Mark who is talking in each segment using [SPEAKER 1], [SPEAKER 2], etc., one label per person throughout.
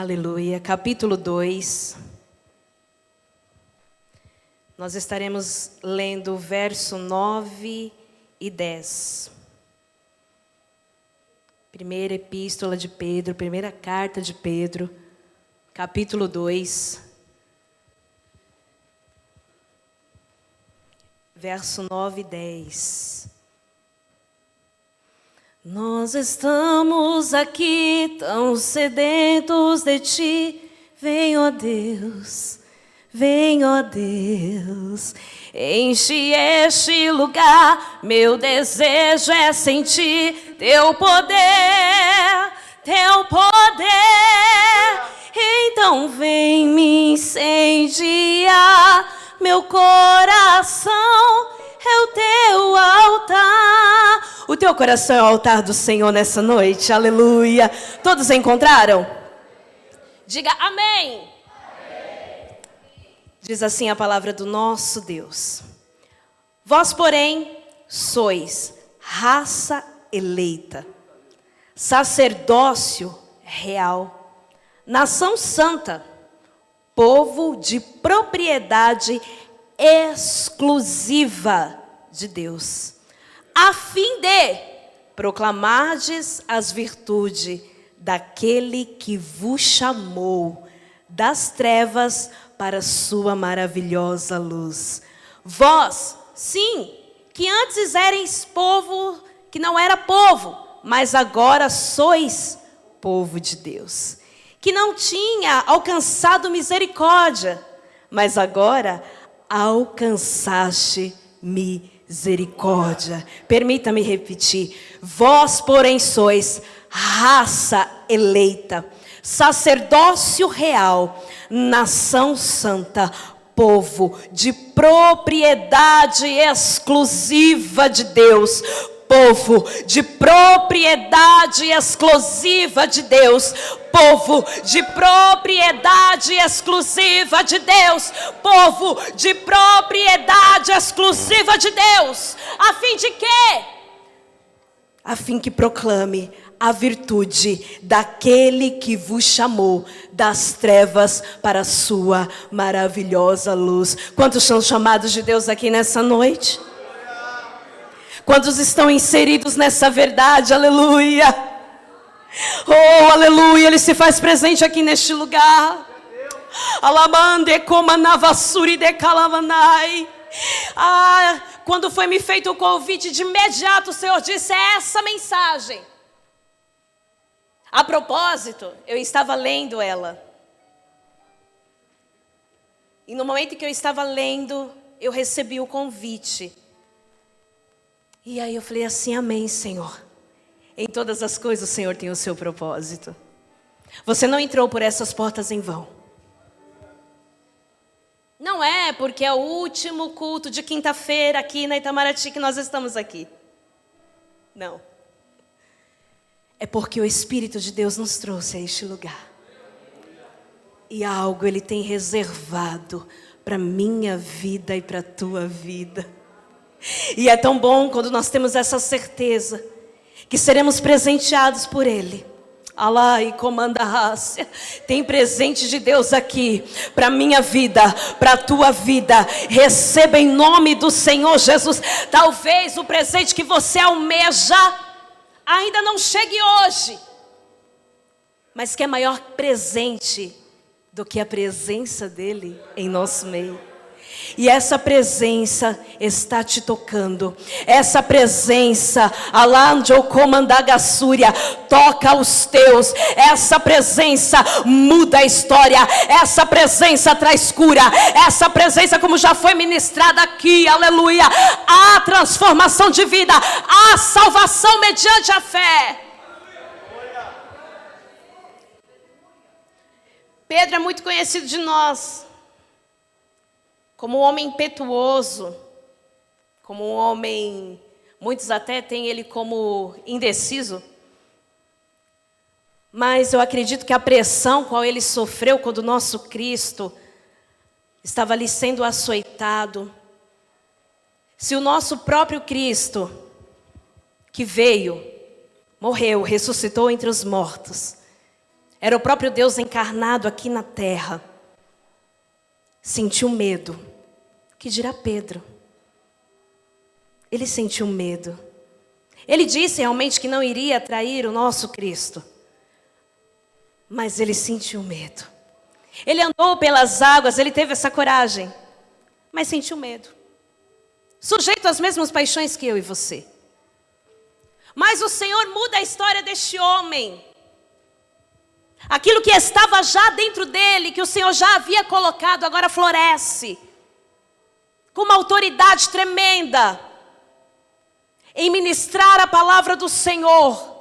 [SPEAKER 1] Aleluia. Capítulo 2. Nós estaremos lendo o verso 9 e 10. Primeira epístola de Pedro, primeira carta de Pedro, capítulo 2. Verso 9 e 10. Nós estamos aqui tão sedentos de ti, vem, ó Deus, enche este lugar, meu desejo é sentir teu poder, então vem me incendiar, meu coração é o teu altar. O teu coração é o altar do Senhor nessa noite, aleluia. Todos encontraram? Diga amém. Amém. Diz assim a palavra do nosso Deus. Vós, porém, sois raça eleita, sacerdócio real, nação santa, povo de propriedade exclusiva de Deus, a fim de proclamardes as virtudes daquele que vos chamou das trevas para a sua maravilhosa luz. Vós, sim, que antes erais povo, que não era povo, mas agora sois povo de Deus, que não tinha alcançado misericórdia, mas agora alcançaste misericórdia. Permita-me repetir. Vós, porém, sois raça eleita, sacerdócio real, nação santa, povo de propriedade exclusiva de Deus. Povo de propriedade exclusiva de Deus. Povo de propriedade exclusiva de Deus. Povo de propriedade exclusiva de Deus. A fim de quê? A fim que proclame a virtude daquele que vos chamou das trevas para a sua maravilhosa luz. Quantos são chamados de Deus aqui nessa noite? Quantos estão inseridos nessa verdade? Aleluia. Oh, aleluia. Ele se faz presente aqui neste lugar. Alamande como navassuri de calavanai. Quando foi me feito o convite, de imediato o Senhor disse: é essa mensagem. A propósito, eu estava lendo ela. E no momento que eu estava lendo, eu recebi o convite. E aí eu falei assim: amém, Senhor. Em todas as coisas o Senhor tem o seu propósito. Você não entrou por essas portas em vão. Não é porque é o último culto de quinta-feira aqui na Itamaraty que nós estamos aqui. Não. É porque o Espírito de Deus nos trouxe a este lugar. E algo Ele tem reservado para a minha vida e para a tua vida. E é tão bom quando nós temos essa certeza que seremos presenteados por Ele. Alá e comanda a raça. Tem presente de Deus aqui para minha vida, para a tua vida. Receba em nome do Senhor Jesus. Talvez o presente que você almeja ainda não chegue hoje, mas que é maior presente do que a presença dEle em nosso meio. E essa presença está te tocando. Essa presença, Alanjo Comandagassúria, toca os teus. Essa presença muda a história. Essa presença traz cura. Essa presença, como já foi ministrada aqui, aleluia, há transformação de vida, há salvação mediante a fé. Pedro é muito conhecido de nós como um homem impetuoso, como um homem, muitos até têm ele como indeciso. Mas eu acredito que a pressão qual ele sofreu quando o nosso Cristo estava ali sendo açoitado. Se o nosso próprio Cristo, que veio, morreu, ressuscitou entre os mortos, Era o próprio Deus encarnado aqui na terra. Sentiu medo. Que dirá Pedro? Ele sentiu medo. Ele disse realmente que não iria trair o nosso Cristo. Mas ele sentiu medo. Ele andou pelas águas, ele teve essa coragem. Mas sentiu medo. Sujeito às mesmas paixões que eu e você. Mas o Senhor muda a história deste homem. Aquilo que estava já dentro dele, que o Senhor já havia colocado, agora floresce. Com uma autoridade tremenda. Em ministrar a palavra do Senhor.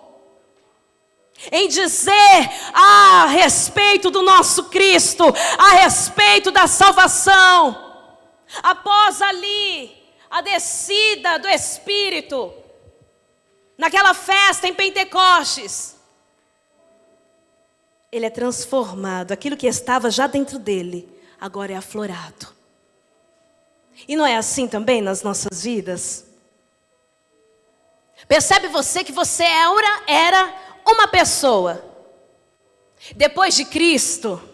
[SPEAKER 1] Em dizer a respeito do nosso Cristo. A respeito da salvação. Após ali, a descida do Espírito. Naquela festa em Pentecostes. Ele é transformado. Aquilo que estava já dentro dele, agora é aflorado. E não é assim também nas nossas vidas? Percebe você que você era uma pessoa. Depois de Cristo,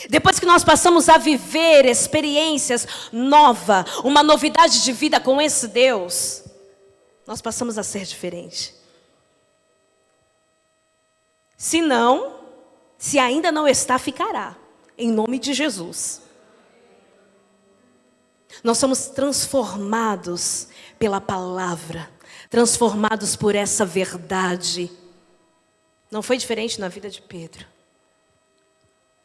[SPEAKER 1] depois que nós passamos a viver experiências novas, uma novidade de vida com esse Deus, nós passamos a ser diferente. Se não, se ainda não está, ficará. Em nome de Jesus. Nós somos transformados pela palavra. Transformados por essa verdade. Não foi diferente na vida de Pedro.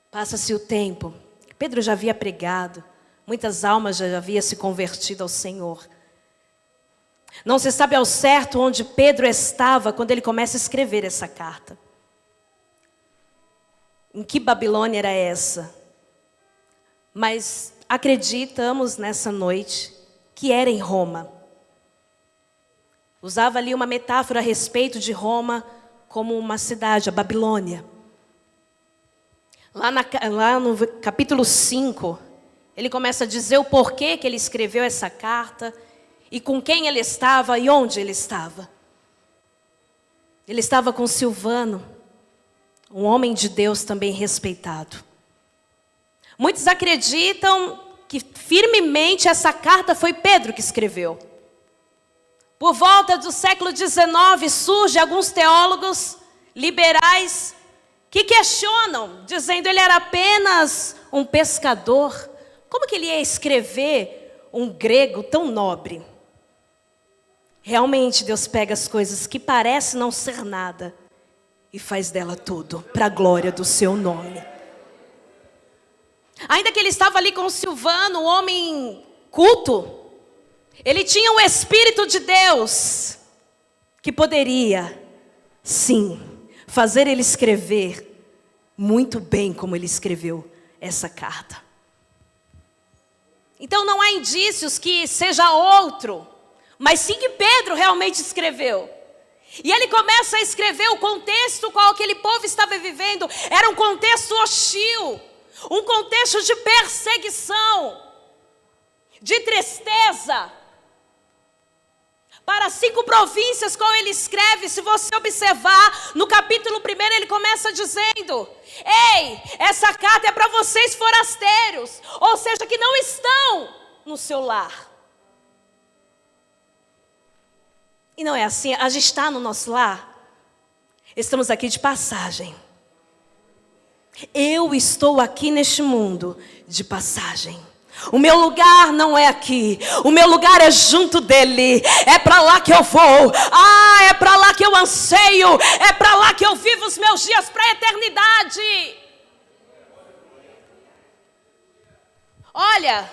[SPEAKER 1] Passa-se o tempo. Pedro já havia pregado. Muitas almas já haviam se convertido ao Senhor. Não se sabe ao certo onde Pedro estava quando ele começa a escrever essa carta. Em que Babilônia era essa? Mas acreditamos nessa noite que era em Roma. Usava ali uma metáfora a respeito de Roma como uma cidade, a Babilônia. Lá no capítulo 5, ele começa a dizer o porquê que ele escreveu essa carta. E com quem ele estava e onde ele estava. Ele estava com Silvano, um homem de Deus também respeitado. Muitos acreditam que firmemente essa carta foi Pedro que escreveu. Por volta do século XIX surgem alguns teólogos liberais que questionam, dizendo que ele era apenas um pescador. Como que ele ia escrever um grego tão nobre? Realmente Deus pega as coisas que parecem não ser nada e faz dela tudo para a glória do seu nome. Ainda que ele estava ali com Silvano, um homem culto, ele tinha o Espírito de Deus que poderia, sim, fazer ele escrever muito bem como ele escreveu essa carta. Então não há indícios que seja outro, mas sim que Pedro realmente escreveu. E ele começa a escrever o contexto qual aquele povo estava vivendo. Era um contexto hostil, um contexto de perseguição, de tristeza. Para 5 províncias qual ele escreve, se você observar, no capítulo 1 ele começa dizendo: ei, essa carta é para vocês forasteiros, ou seja, que não estão no seu lar. E não é assim, a gente está no nosso lar, estamos aqui de passagem. Eu estou aqui neste mundo de passagem. O meu lugar não é aqui, o meu lugar é junto dele, é para lá que eu vou, é para lá que eu anseio, é para lá que eu vivo os meus dias para a eternidade. Olha,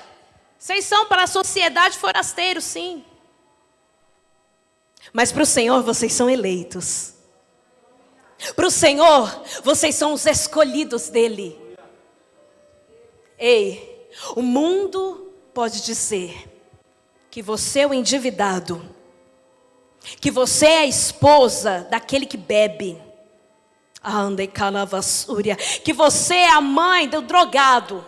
[SPEAKER 1] vocês são para a sociedade forasteiros, sim. Mas para o Senhor vocês são eleitos. Para o Senhor vocês são os escolhidos dele. Ei, o mundo pode dizer que você é o endividado, que você é a esposa daquele que bebe, que você é a mãe do drogado.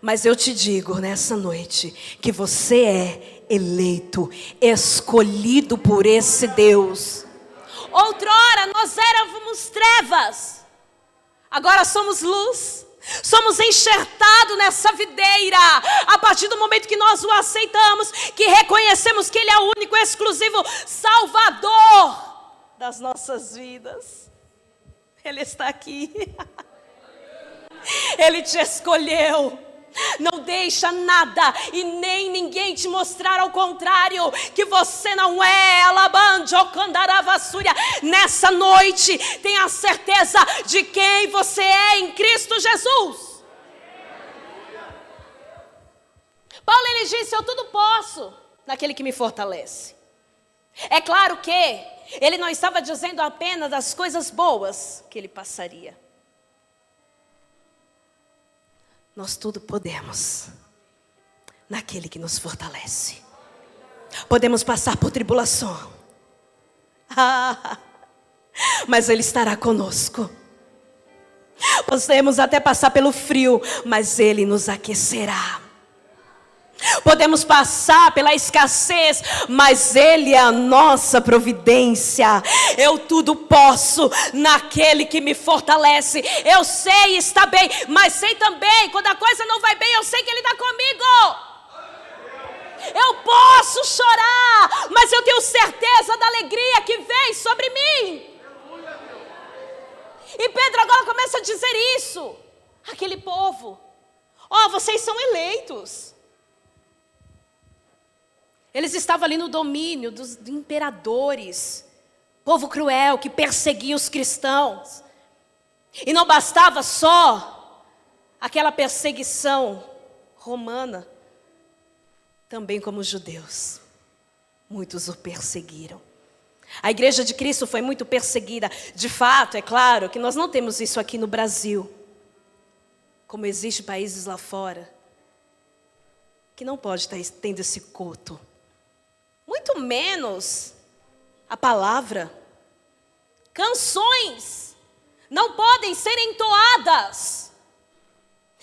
[SPEAKER 1] Mas eu te digo nessa noite que você é eleito, escolhido por esse Deus. Outrora nós éramos trevas, Agora somos luz. Somos enxertados nessa videira. A partir do momento que nós o aceitamos, que reconhecemos que Ele é o único, exclusivo Salvador das nossas vidas. Ele está aqui. Ele te escolheu. Não deixa nada e nem ninguém te mostrar ao contrário, que você não é. Nessa noite, tenha a certeza de quem você é em Cristo Jesus. Paulo, ele disse: eu tudo posso naquele que me fortalece. É claro que ele não estava dizendo apenas das coisas boas que ele passaria. Nós tudo podemos naquele que nos fortalece. Podemos passar por tribulação, mas Ele estará conosco. Podemos até passar pelo frio, mas Ele nos aquecerá. Podemos passar pela escassez, mas Ele é a nossa providência. Eu tudo posso naquele que me fortalece. Eu sei estar bem, mas sei também, quando a coisa não vai bem, eu sei que Ele está comigo. Eu posso chorar, mas eu tenho certeza da alegria que vem sobre mim. E Pedro agora começa a dizer isso. Aquele povo: ó, vocês são eleitos. Eles estavam ali no domínio dos imperadores, povo cruel que perseguia os cristãos. E não bastava só aquela perseguição romana, também como os judeus, muitos o perseguiram. A igreja de Cristo foi muito perseguida. De fato, é claro que nós não temos isso aqui no Brasil, como existe países lá fora, que não pode estar tendo esse culto. Muito menos a palavra. Canções não podem ser entoadas.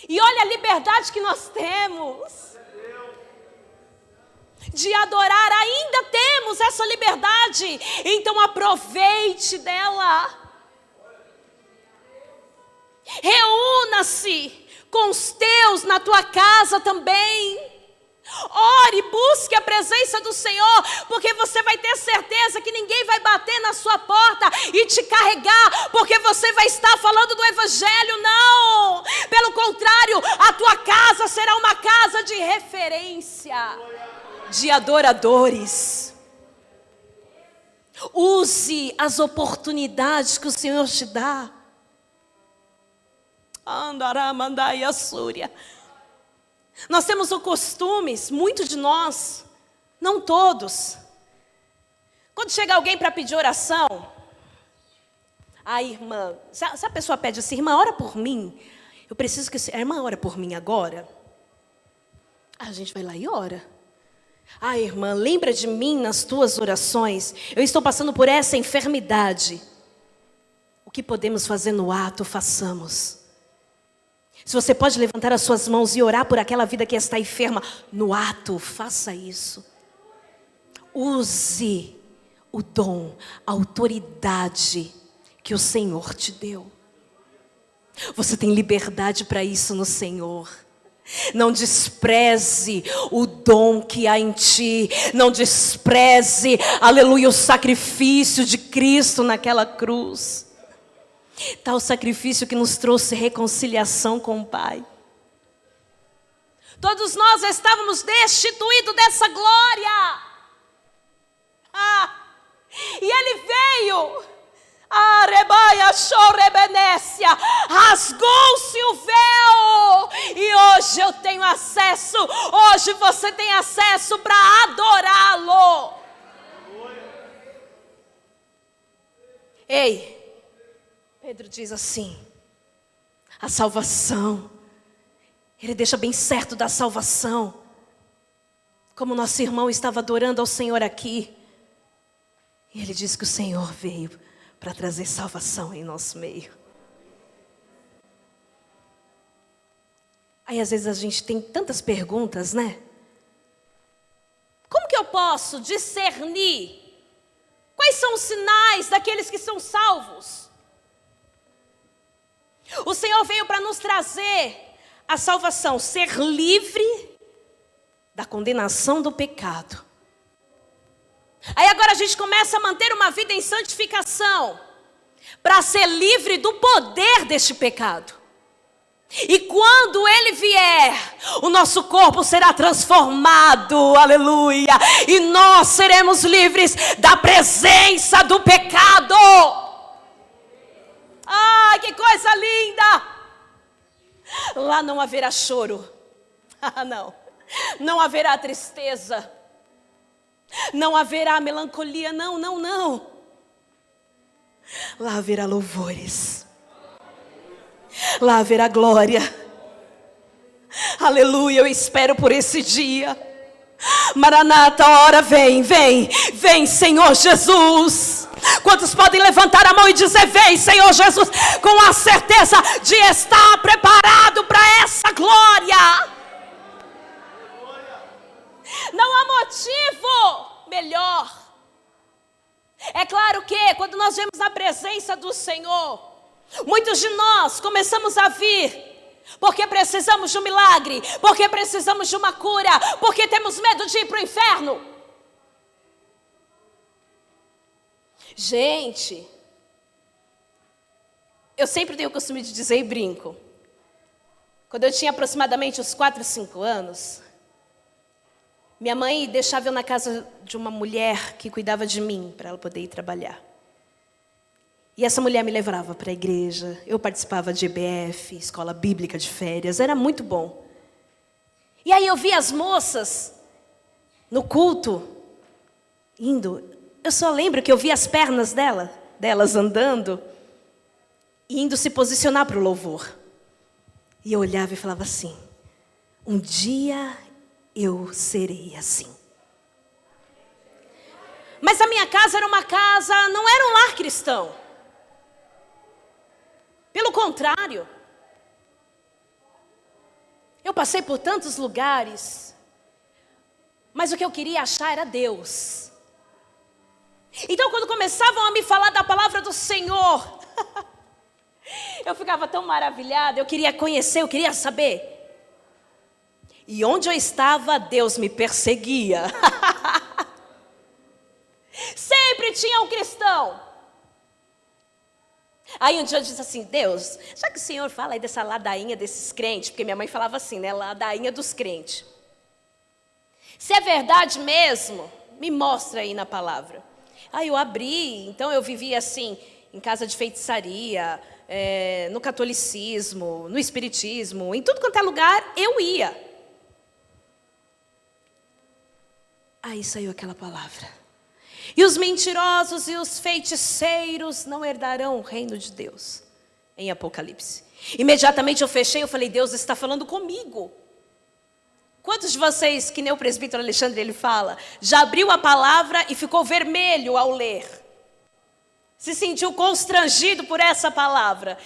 [SPEAKER 1] E olha a liberdade que nós temos de adorar. Ainda temos essa liberdade. Então aproveite dela. Reúna-se com os teus na tua casa também. Ore, busque a presença do Senhor, porque você vai ter certeza que ninguém vai bater na sua porta e te carregar, porque você vai estar falando do Evangelho. Não, pelo contrário, a tua casa será uma casa de referência, de adoradores. Use as oportunidades que o Senhor te dá. Andaramandai Assúria. Nós temos o costume, muitos de nós, não todos, quando chega alguém para pedir oração, a irmã, se a pessoa pede assim: irmã, ora por mim, eu preciso que a irmã ora por mim agora. A gente vai lá e ora. Irmã, lembra de mim nas tuas orações, eu estou passando por essa enfermidade. O que podemos fazer no ato, façamos. Se você pode levantar as suas mãos e orar por aquela vida que está enferma, no ato, faça isso. Use o dom, a autoridade que o Senhor te deu. Você tem liberdade para isso no Senhor. Não despreze o dom que há em ti. Não despreze, aleluia, o sacrifício de Cristo naquela cruz. Tal sacrifício que nos trouxe reconciliação com o Pai. Todos nós estávamos destituídos dessa glória. E Ele veio. Rasgou-se o véu. E hoje eu tenho acesso. Hoje você tem acesso para adorá-lo. Ei, Pedro diz assim: a salvação, ele deixa bem certo da salvação. Como nosso irmão estava adorando ao Senhor aqui. E ele diz que o Senhor veio para trazer salvação em nosso meio. Aí às vezes a gente tem tantas perguntas, né? Como que eu posso discernir quais são os sinais daqueles que são salvos? O Senhor veio para nos trazer a salvação, ser livre da condenação do pecado. Aí agora a gente começa a manter uma vida em santificação, para ser livre do poder deste pecado. E quando ele vier, o nosso corpo será transformado, aleluia, e nós seremos livres da presença do pecado. Ai, que coisa linda! Lá não haverá choro, não haverá tristeza, não haverá melancolia, não. Lá haverá louvores, lá haverá glória, aleluia. Eu espero por esse dia. Maranata, a hora vem, Senhor Jesus. Quantos podem levantar a mão e dizer: vem, Senhor Jesus, com a certeza de estar preparado para essa glória? Não há motivo melhor. É claro que quando nós vemos a presença do Senhor, muitos de nós começamos a vir porque precisamos de um milagre, porque precisamos de uma cura, porque temos medo de ir para o inferno. Gente, eu sempre tenho o costume de dizer e brinco. Quando eu tinha aproximadamente uns 4, 5 anos, minha mãe deixava eu na casa de uma mulher que cuidava de mim, para ela poder ir trabalhar. E essa mulher me levava para a igreja, eu participava de EBF, escola bíblica de férias, era muito bom. E aí eu via as moças no culto, indo. Eu só lembro que eu via as pernas delas andando, e indo se posicionar para o louvor. E eu olhava e falava assim: um dia eu serei assim. Mas a minha casa era uma casa, não era um lar cristão. Pelo contrário, eu passei por tantos lugares, mas o que eu queria achar era Deus. Então quando começavam a me falar da palavra do Senhor, eu ficava tão maravilhada, eu queria conhecer, eu queria saber. E onde eu estava, Deus me perseguia. Sempre tinha um cristão. Aí um dia eu disse assim: Deus, já que o Senhor fala aí dessa ladainha desses crentes, porque minha mãe falava assim, né, ladainha dos crentes. Se é verdade mesmo, me mostra aí na palavra. Aí eu abri, então eu vivia assim, em casa de feitiçaria, no catolicismo, no espiritismo, em tudo quanto é lugar eu ia. Aí saiu aquela palavra: e os mentirosos e os feiticeiros não herdarão o reino de Deus, em Apocalipse. Imediatamente eu fechei, eu falei: Deus está falando comigo. Quantos de vocês, que nem o presbítero Alexandre ele fala, já abriu a palavra e ficou vermelho ao ler? Se sentiu constrangido por essa palavra?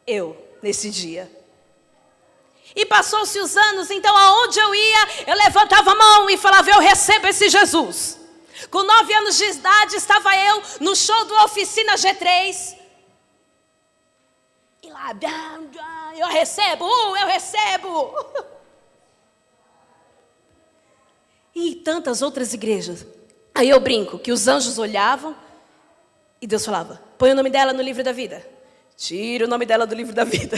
[SPEAKER 1] Eu, nesse dia. E passou-se os anos, então aonde eu ia, eu levantava a mão e falava: eu recebo esse Jesus. Com 9 anos de idade, estava eu no show do Oficina G3. E lá, eu recebo. E tantas outras igrejas. Aí eu brinco que os anjos olhavam e Deus falava: põe o nome dela no livro da vida. Tira o nome dela do livro da vida.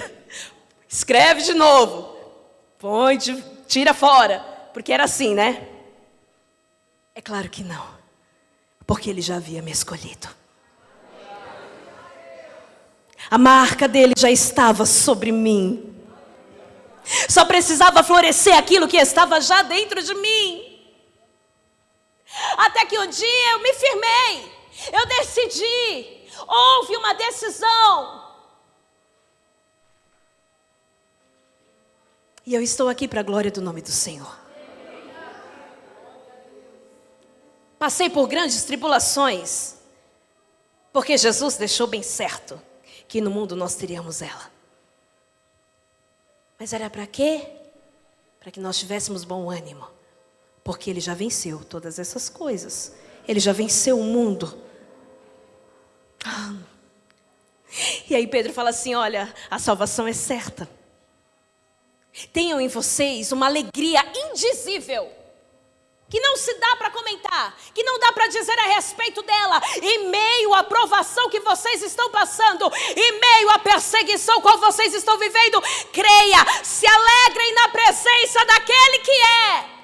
[SPEAKER 1] Escreve de novo. Tira fora. Porque era assim, né? É claro que não. Porque Ele já havia me escolhido. A marca dele já estava sobre mim. Só precisava florescer aquilo que estava já dentro de mim. Até que um dia eu me firmei. Eu decidi. Houve uma decisão. E eu estou aqui para a glória do nome do Senhor. Passei por grandes tribulações, porque Jesus deixou bem certo que no mundo nós teríamos ela. Mas era para quê? Para que nós tivéssemos bom ânimo, porque Ele já venceu todas essas coisas. Ele já venceu o mundo. E aí Pedro fala assim, olha, a salvação é certa. Tenham em vocês uma alegria indizível, que não se dá para comentar, que não dá para dizer a respeito dela, em meio à provação que vocês estão passando, em meio à perseguição qual vocês estão vivendo. Creia, se alegrem na presença daquele que é.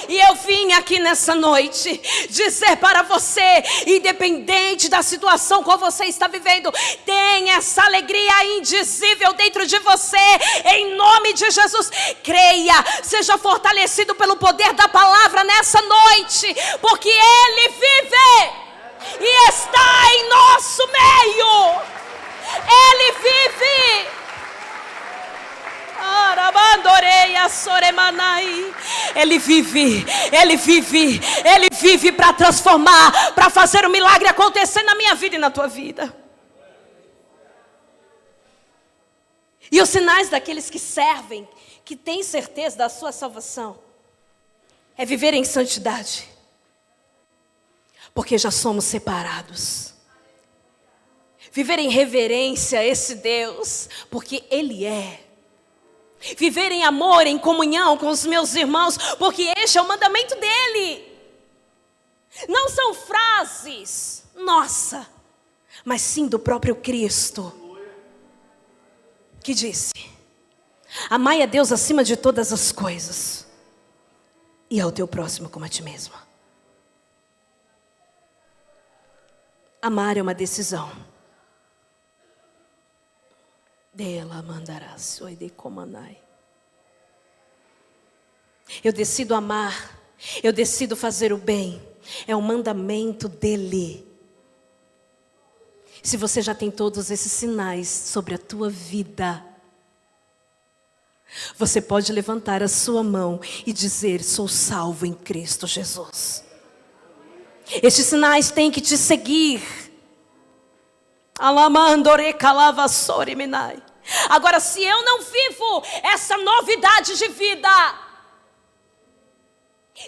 [SPEAKER 1] E eu vim aqui nessa noite dizer para você, independente da situação qual você está vivendo, tenha essa alegria indizível dentro de você, em nome de Jesus. Creia, seja fortalecido pelo poder da palavra nessa noite, porque Ele vive e está em nosso meio. Ele vive. Ele vive, Ele vive, Ele vive para transformar, para fazer um milagre acontecer na minha vida e na tua vida. E os sinais daqueles que servem, que têm certeza da sua salvação, é viver em santidade, porque já somos separados. Viver em reverência a esse Deus, porque Ele é. Viver em amor, em comunhão com os meus irmãos, porque este é o mandamento dele. Não são frases, nossa, mas sim do próprio Cristo, que disse: amai a Deus acima de todas as coisas, e ao teu próximo como a ti mesmo. Amar é uma decisão. Dela mandarás, oi de comanai. Eu decido amar, eu decido fazer o bem, é um mandamento dele. Se você já tem todos esses sinais sobre a tua vida, você pode levantar a sua mão e dizer: sou salvo em Cristo Jesus. Estes sinais têm que te seguir. Alamandore calavassori minai. Agora, se eu não vivo essa novidade de vida,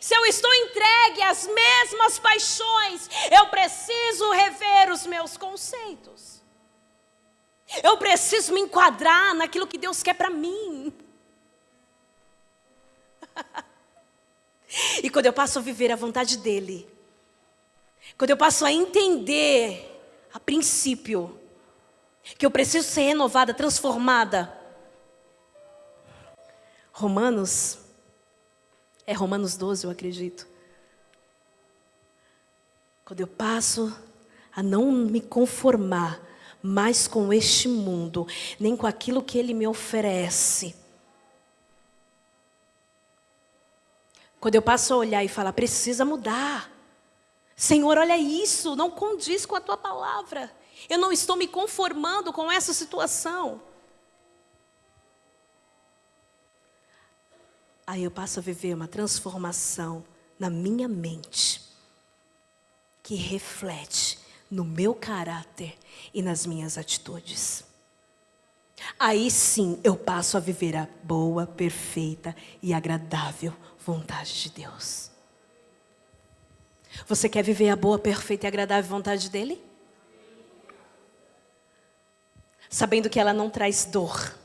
[SPEAKER 1] se eu estou entregue às mesmas paixões, eu preciso rever os meus conceitos. Eu preciso me enquadrar naquilo que Deus quer para mim. E quando eu passo a viver a vontade dEle, quando eu passo a entender, a princípio, que eu preciso ser renovada, transformada. Romanos 12, eu acredito. Quando eu passo a não me conformar mais com este mundo, nem com aquilo que ele me oferece. Quando eu passo a olhar e falar: precisa mudar. Senhor, olha isso, não condiz com a tua palavra. Eu não estou me conformando com essa situação. Aí eu passo a viver uma transformação na minha mente, que reflete no meu caráter e nas minhas atitudes. Aí sim eu passo a viver a boa, perfeita e agradável vontade de Deus. Você quer viver a boa, perfeita e agradável vontade dele? Sabendo que ela não traz dor,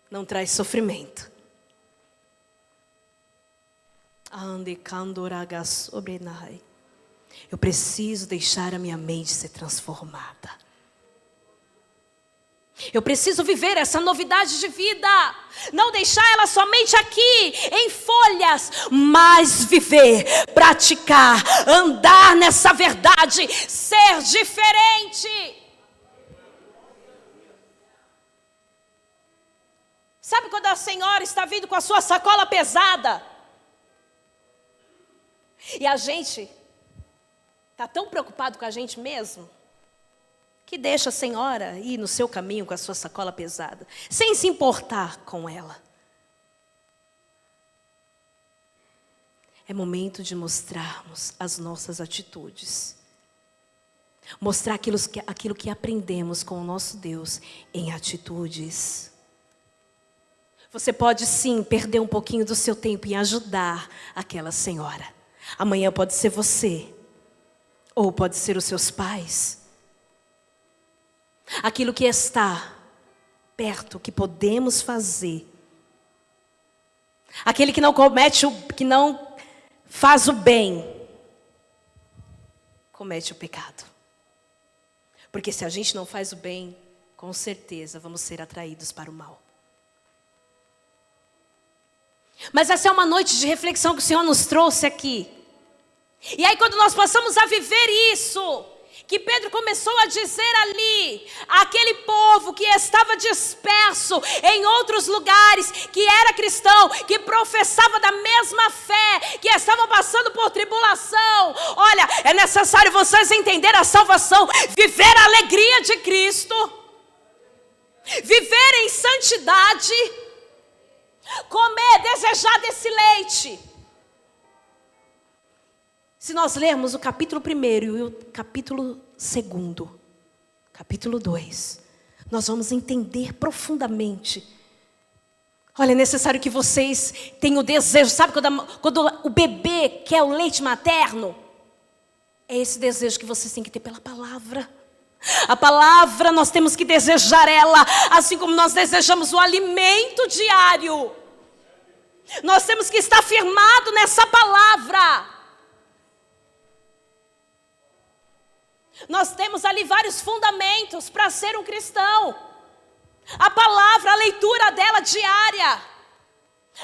[SPEAKER 1] não traz sofrimento. Eu preciso deixar a minha mente ser transformada. Eu preciso viver essa novidade de vida. Não deixar ela somente aqui, em folhas. Mas viver, praticar, andar nessa verdade, ser diferente. Sabe quando a senhora está vindo com a sua sacola pesada? E a gente está tão preocupado com a gente mesmo, que deixa a senhora ir no seu caminho com a sua sacola pesada, sem se importar com ela. É momento de mostrarmos as nossas atitudes. Mostrar aquilo que aprendemos com o nosso Deus em atitudes. Você pode sim perder um pouquinho do seu tempo em ajudar aquela senhora. Amanhã pode ser você, ou pode ser os seus pais. aquilo que está perto, que podemos fazer. Aquele que não faz o bem, comete o pecado. Porque se a gente não faz o bem, com certeza vamos ser atraídos para o mal. Mas essa é uma noite de reflexão que o Senhor nos trouxe aqui. E aí quando nós passamos a viver isso, que Pedro começou a dizer ali, aquele povo que estava disperso em outros lugares, que era cristão, que professava da mesma fé, que estavam passando por tribulação. Olha, é necessário vocês entenderem a salvação, viver a alegria de Cristo, viver em santidade, comer, desejar desse leite. Se nós lermos o capítulo 1 e o capítulo 2, capítulo 2, nós vamos entender profundamente. Olha, é necessário que vocês tenham o desejo. Sabe quando o bebê quer o leite materno? É esse desejo que vocês têm que ter pela palavra. A palavra, nós temos que desejar ela, assim como nós desejamos o alimento diário. Nós temos que estar firmado nessa palavra. Nós temos ali vários fundamentos para ser um cristão. A palavra, a leitura dela diária,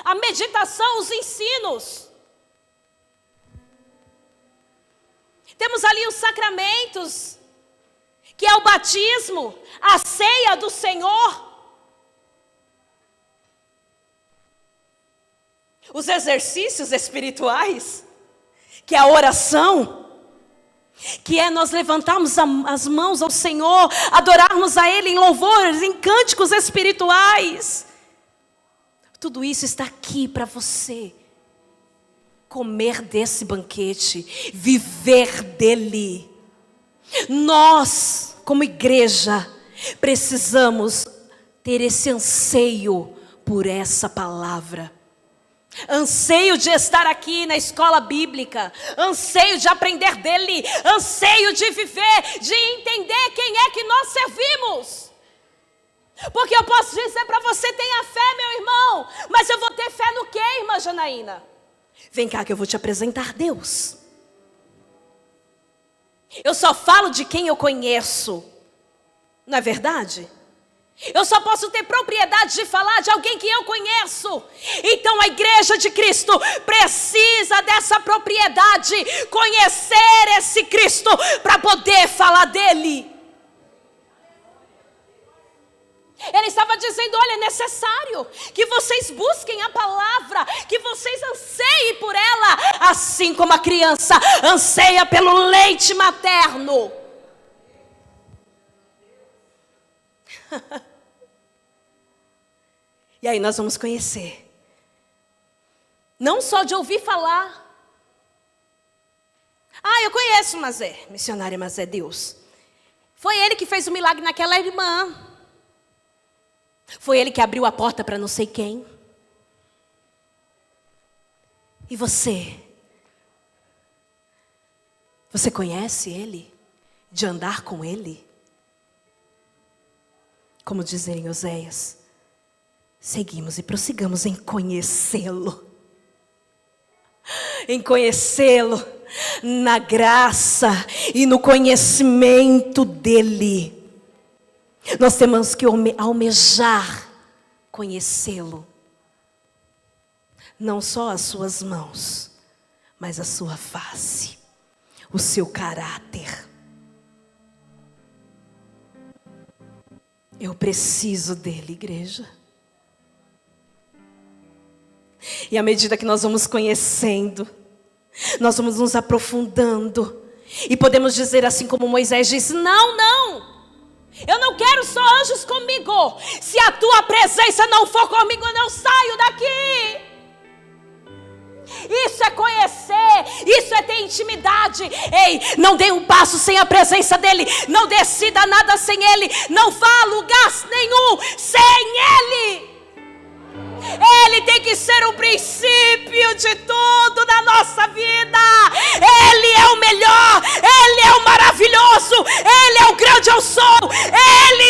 [SPEAKER 1] a meditação, os ensinos. Temos ali os sacramentos, que é o batismo, a ceia do Senhor. Os exercícios espirituais, que é a oração, que é nós levantarmos as mãos ao Senhor, adorarmos a Ele em louvores, em cânticos espirituais. Tudo isso está aqui para você comer desse banquete, viver dele. Nós, como igreja, precisamos ter esse anseio por essa palavra. Anseio de estar aqui na escola bíblica, anseio de aprender dele, anseio de viver, de entender quem é que nós servimos. Porque eu posso dizer para você, tenha fé, meu irmão, mas eu vou ter fé no quê, irmã Janaína? Vem cá que eu vou te apresentar Deus. Eu só falo de quem eu conheço, não é verdade? Eu só posso ter propriedade de falar de alguém que eu conheço. Então a igreja de Cristo precisa dessa propriedade, conhecer esse Cristo para poder falar dele. Ele estava dizendo, olha, é necessário que vocês busquem a palavra, que vocês anseiem por ela, assim como a criança anseia pelo leite materno. E aí nós vamos conhecer. Não só de ouvir falar. Eu conheço Mazé, missionária Mazé Deus. Foi ele que fez o milagre naquela irmã. Foi ele que abriu a porta para não sei quem. E você? Você conhece ele? De andar com ele? Como dizem em Oséias, seguimos e prossigamos em conhecê-lo. Em conhecê-lo na graça e no conhecimento dele. Nós temos que almejar conhecê-lo. Não só as suas mãos, mas a sua face, o seu caráter. Eu preciso dele, igreja. E à medida que nós vamos conhecendo, nós vamos nos aprofundando. E podemos dizer assim como Moisés disse, não. Eu não quero só anjos comigo. Se a tua presença não for comigo, eu não saio daqui. Isso é conhecer, isso é ter intimidade. Ei, não dê um passo sem a presença dele. Não decida nada sem ele. Não vá a lugar nenhum sem ele. Ele tem que ser o princípio de tudo na nossa vida. Ele é o melhor, ele é o maravilhoso, ele é o grande eu sou, ele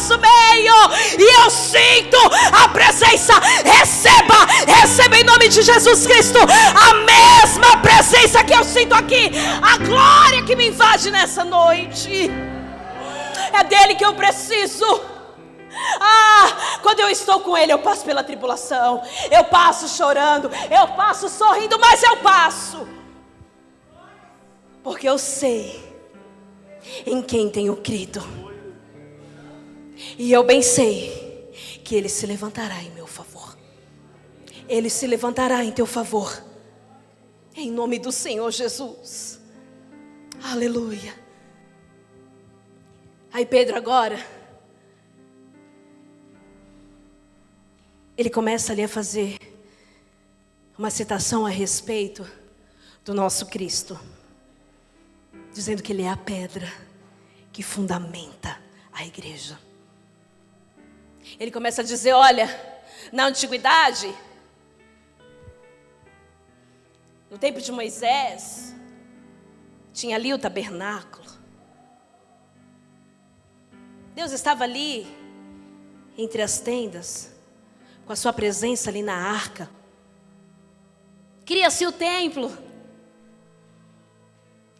[SPEAKER 1] nosso meio. E eu sinto a presença. Receba em nome de Jesus Cristo a mesma presença que eu sinto aqui. A glória que me invade nessa noite. É dele que eu preciso. Quando eu estou com ele, eu passo pela tribulação, eu passo chorando, eu passo sorrindo, mas eu passo, porque eu sei em quem tenho crido. E eu bem sei que ele se levantará em meu favor. Ele se levantará em teu favor, em nome do Senhor Jesus. Aleluia. Aí Pedro agora, ele começa ali a fazer uma citação a respeito do nosso Cristo, dizendo que ele é a pedra que fundamenta a igreja. Ele começa a dizer, olha, na antiguidade, no tempo de Moisés, tinha ali o tabernáculo. Deus estava ali, entre as tendas, com a sua presença ali na arca. Cria-se o templo,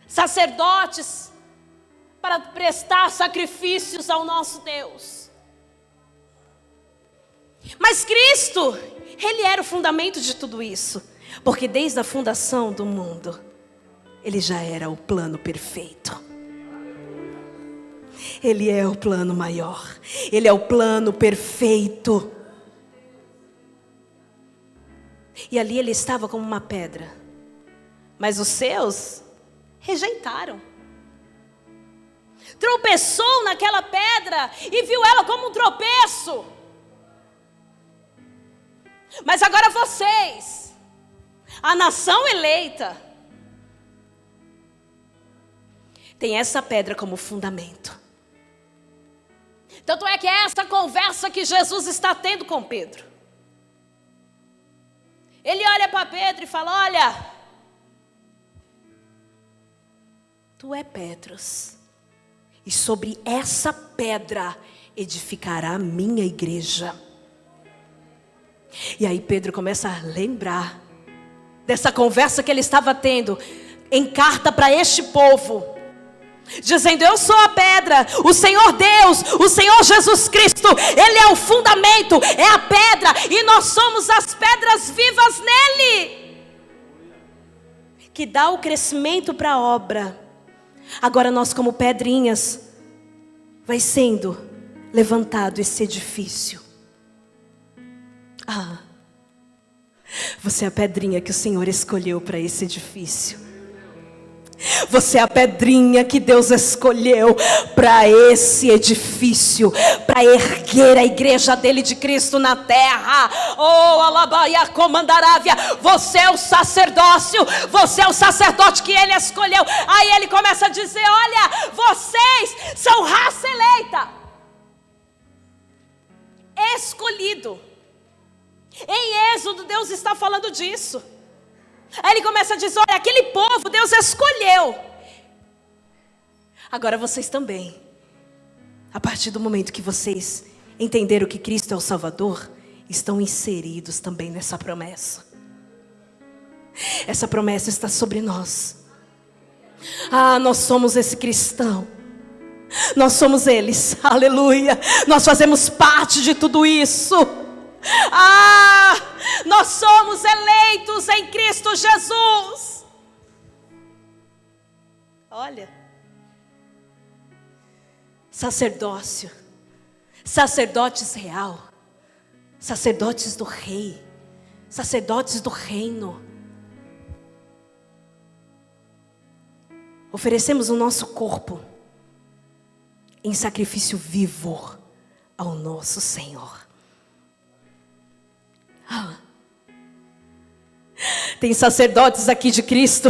[SPEAKER 1] sacerdotes para prestar sacrifícios ao nosso Deus. Mas Cristo, ele era o fundamento de tudo isso, porque desde a fundação do mundo, ele já era o plano perfeito. Ele é o plano maior, ele é o plano perfeito. E ali ele estava como uma pedra, mas os seus rejeitaram. Tropeçou naquela pedra e viu ela como um tropeço. Mas agora vocês, a nação eleita, tem essa pedra como fundamento. Tanto é que é essa conversa que Jesus está tendo com Pedro. Ele olha para Pedro e fala, olha, tu é Petros, e sobre essa pedra edificará a minha igreja. E aí Pedro começa a lembrar dessa conversa que ele estava tendo em carta para este povo, dizendo, eu sou a pedra, o Senhor Deus, o Senhor Jesus Cristo, ele é o fundamento, é a pedra, e nós somos as pedras vivas nele, que dá o crescimento para a obra. Agora nós, como pedrinhas, vai sendo levantado esse edifício. Você é a pedrinha que o Senhor escolheu para esse edifício. Você é a pedrinha que Deus escolheu para esse edifício, para erguer a igreja dele de Cristo na terra. Oh, alabaia comandarávia. Você é o sacerdócio, você é o sacerdote que ele escolheu. Aí ele começa a dizer, olha, vocês são raça eleita, escolhido. Em Êxodo Deus está falando disso. Aí ele começa a dizer, olha, aquele povo Deus escolheu. Agora vocês também, a partir do momento que vocês entenderam que Cristo é o Salvador, estão inseridos também nessa promessa. Essa promessa está sobre nós. Nós somos esse cristão. Nós somos eles, aleluia. Nós fazemos parte de tudo isso. Nós somos eleitos em Cristo Jesus. Olha, sacerdócio, sacerdotes real, sacerdotes do rei, sacerdotes do reino. Oferecemos o nosso corpo em sacrifício vivo ao nosso Senhor. Tem sacerdotes aqui de Cristo,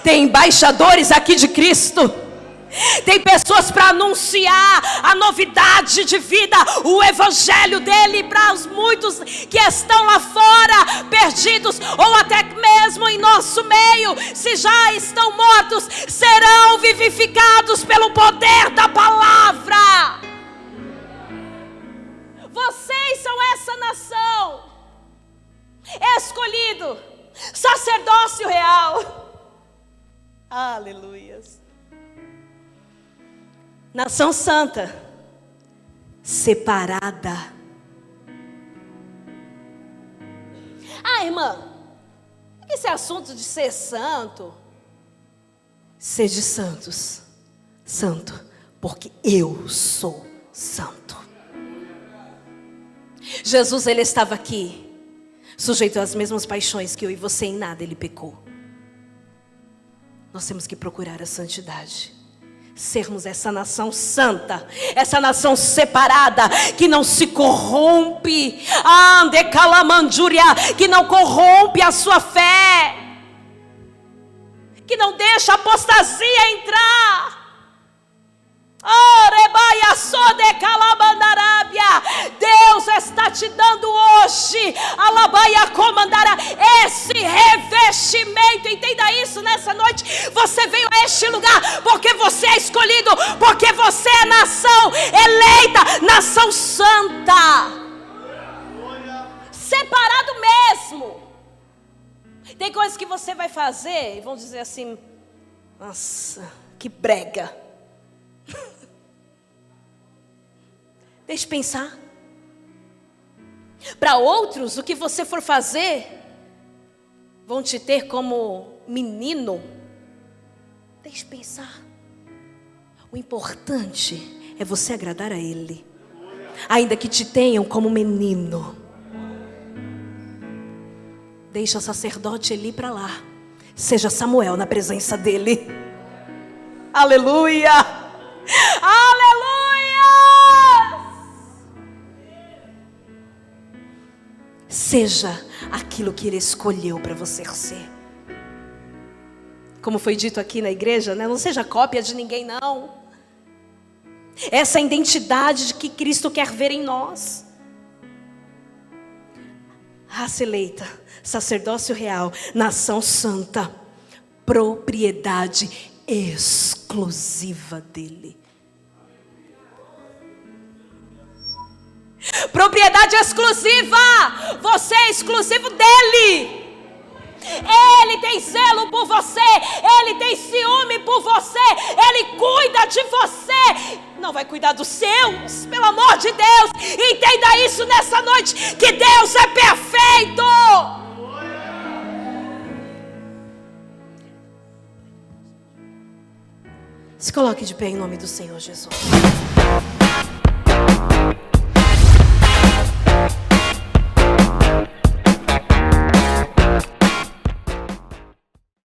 [SPEAKER 1] tem embaixadores aqui de Cristo, tem pessoas para anunciar a novidade de vida, o evangelho dele para os muitos que estão lá fora, perdidos, ou até mesmo em nosso meio, se já estão mortos, serão vivificados pelo poder da palavra. Aleluias. Nação santa, separada. Irmã, esse assunto de ser santo. Sede santos, santo, porque eu sou santo. Jesus, ele estava aqui, sujeito às mesmas paixões que eu e você, em nada ele pecou. Nós temos que procurar a santidade. Sermos essa nação santa, essa nação separada, que não se corrompe, que não corrompe a sua fé, que não deixa a apostasia entrar. Deus está te dando hoje esse revestimento. Entenda isso nessa noite. Você veio a este lugar porque você é escolhido, porque você é nação eleita, nação santa, separado mesmo. Tem coisas que você vai fazer e vão dizer assim: nossa, que brega. Deixa eu pensar. Para outros, o que você for fazer, vão te ter como menino. Deixa eu pensar. O importante é você agradar a Ele, ainda que te tenham como menino. Deixa o sacerdote Eli para lá. Seja Samuel na presença dele. Aleluia! Aleluia! Seja aquilo que Ele escolheu para você ser. Como foi dito aqui na igreja, né? Não seja cópia de ninguém, não. Essa é a identidade que Cristo quer ver em nós. Raça eleita, sacerdócio real, nação santa, propriedade exclusiva dEle. Propriedade exclusiva. Você é exclusivo dEle. Ele tem zelo por você. Ele tem ciúme por você. Ele cuida de você. Não vai cuidar dos seus, pelo amor de Deus. Entenda isso nessa noite, que Deus é perfeito. Se coloque de pé em nome do Senhor Jesus.